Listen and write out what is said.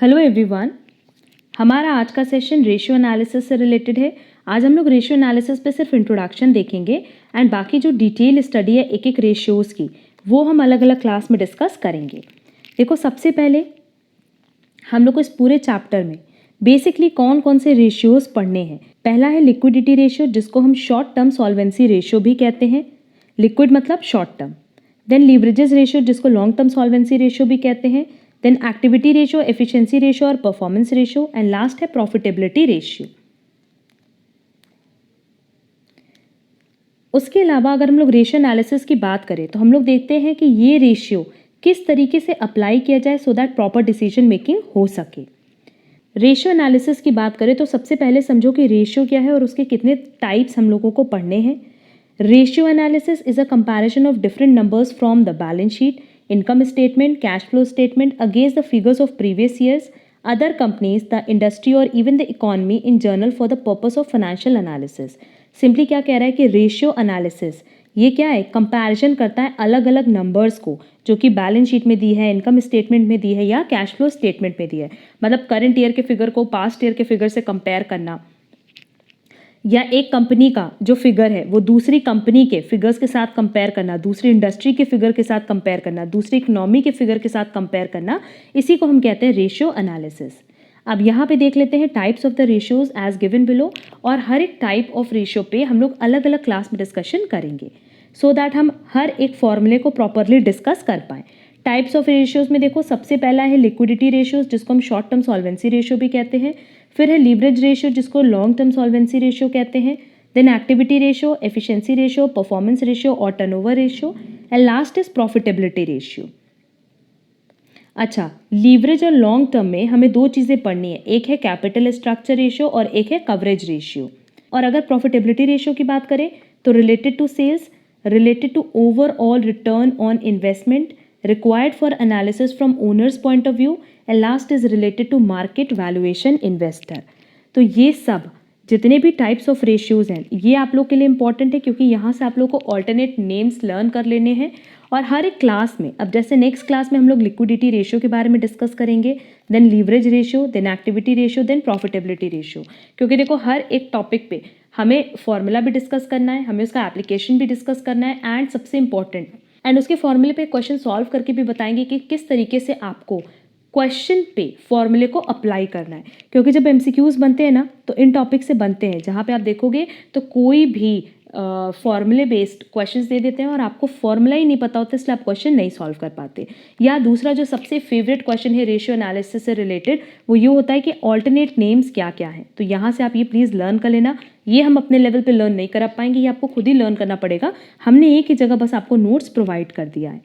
Hello everyone. हमारा आज का सेशन रेशियो एनालिसिस से रिलेटेड है। आज हम लोग रेशियो एनालिसिस पे सिर्फ इंट्रोडक्शन देखेंगे एंड बाकी जो डिटेल स्टडी है एक एक रेशियोज़ की वो हम अलग अलग क्लास में डिस्कस करेंगे। देखो, सबसे पहले हम लोग को इस पूरे चैप्टर में बेसिकली कौन कौन से रेशियोज़ पढ़ने हैं। पहला है लिक्विडिटी रेशियो, जिसको हम शॉर्ट टर्म सॉल्वेंसी रेशियो भी कहते हैं। लिक्विड मतलब short term. Then leverages ratio, जिसको लॉन्ग टर्म सॉल्वेंसी रेशियो भी कहते हैं। Then activity ratio, efficiency ratio और परफॉर्मेंस रेशियो, एंड लास्ट है प्रॉफिटेबिलिटी रेशियो। उसके अलावा अगर हम लोग रेशियो एनालिसिस की बात करें तो हम लोग देखते हैं कि ये रेशियो किस तरीके से अप्लाई किया जाए so that proper decision making हो सके। रेशियो एनालिसिस की बात करें तो सबसे पहले समझो कि रेशियो क्या है और उसके कितने टाइप्स हम लोगों को पढ़ने हैं। Ratio analysis is a comparison of different numbers from the balance sheet, income statement, cash flow statement against the figures of previous years, other companies, the industry or even the economy in journal for the purpose of financial analysis. Simply क्या कह रहा है कि ratio analysis ये क्या है, comparison करता है अलग अलग नंबर्स को जो कि बैलेंस शीट में दी है, इनकम स्टेटमेंट में दी है या कैश फ्लो स्टेटमेंट में दी है। मतलब करंट ईयर के फिगर को पास्ट ईयर के फिगर से कंपेयर करना, या एक कंपनी का जो फिगर है वो दूसरी कंपनी के फिगर्स के साथ कंपेयर करना, दूसरी इंडस्ट्री के फिगर के साथ कंपेयर करना, दूसरी इकोनॉमी के फिगर के साथ कंपेयर करना, इसी को हम कहते हैं रेशियो एनालिसिस। अब यहाँ पे देख लेते हैं types of the ratios as given below, और हर एक टाइप ऑफ रेशियो पे हम लोग अलग अलग क्लास में डिस्कशन करेंगे सो दैट हम हर एक फॉर्मूले को प्रॉपरली डिस्कस कर पाएँ। टाइप्स ऑफ रेशियोज में देखो, सबसे पहला है लिक्विडिटी रेशियोज, जिसको हम शॉर्ट टर्म सॉल्वेंसी रेशियो भी कहते हैं। फिर है लीवरेज रेशियो, जिसको लॉन्ग टर्म सॉल्वेंसी रेशियो कहते हैं। Then activity ratio, efficiency ratio, performance ratio और turnover ratio, and last is profitability ratio. अच्छा, लीवरेज और लॉन्ग टर्म में हमें दो चीज़ें पढ़नी है, एक है कैपिटल स्ट्रक्चर रेशियो और एक है कवरेज रेशियो। और अगर प्रॉफिटेबिलिटी रेशियो की बात करें तो related to sales, related to overall return on investment, required for analysis from owner's point of view, and last is related to market valuation investor। तो ये सब जितने भी टाइप्स ऑफ रेशियोज हैं ये आप लोग के लिए इंपॉर्टेंट है, क्योंकि यहाँ से आप लोग को ऑल्टरनेट नेम्स लर्न कर लेने हैं। और हर एक क्लास में, अब जैसे नेक्स्ट क्लास में हम लोग लिक्विडिटी रेशियो के बारे में डिस्कस करेंगे, then leverage ratio, then activity ratio, then profitability ratio. क्योंकि देखो, हर एक टॉपिक पे हमें फॉर्मूला भी डिस्कस करना है, हमें उसका एप्लीकेशन भी डिस्कस करना है, एंड सबसे इंपॉर्टेंट एंड उसके फॉर्मूले पे क्वेश्चन सॉल्व करके भी बताएंगे कि किस तरीके से आपको क्वेश्चन पे फॉर्मूले को अप्लाई करना है। क्योंकि जब एमसीक्यूज बनते हैं ना तो इन टॉपिक से बनते हैं, जहाँ पे आप देखोगे तो कोई भी फॉर्मूले बेस्ड क्वेश्चंस दे देते हैं और आपको फॉर्मूला ही नहीं पता होता, इसलिए आप क्वेश्चन नहीं सॉल्व कर पाते। या दूसरा जो सबसे फेवरेट क्वेश्चन है रेशियो एनालिसिस से रिलेटेड, वो ये होता है कि ऑल्टरनेट नेम्स क्या क्या हैं। तो यहाँ से आप ये प्लीज़ लर्न कर लेना। ये हम अपने लेवल पे लर्न नहीं कर पाएंगे, ये आपको खुद ही लर्न करना पड़ेगा। हमने एक ही जगह बस आपको नोट्स प्रोवाइड कर दिया है।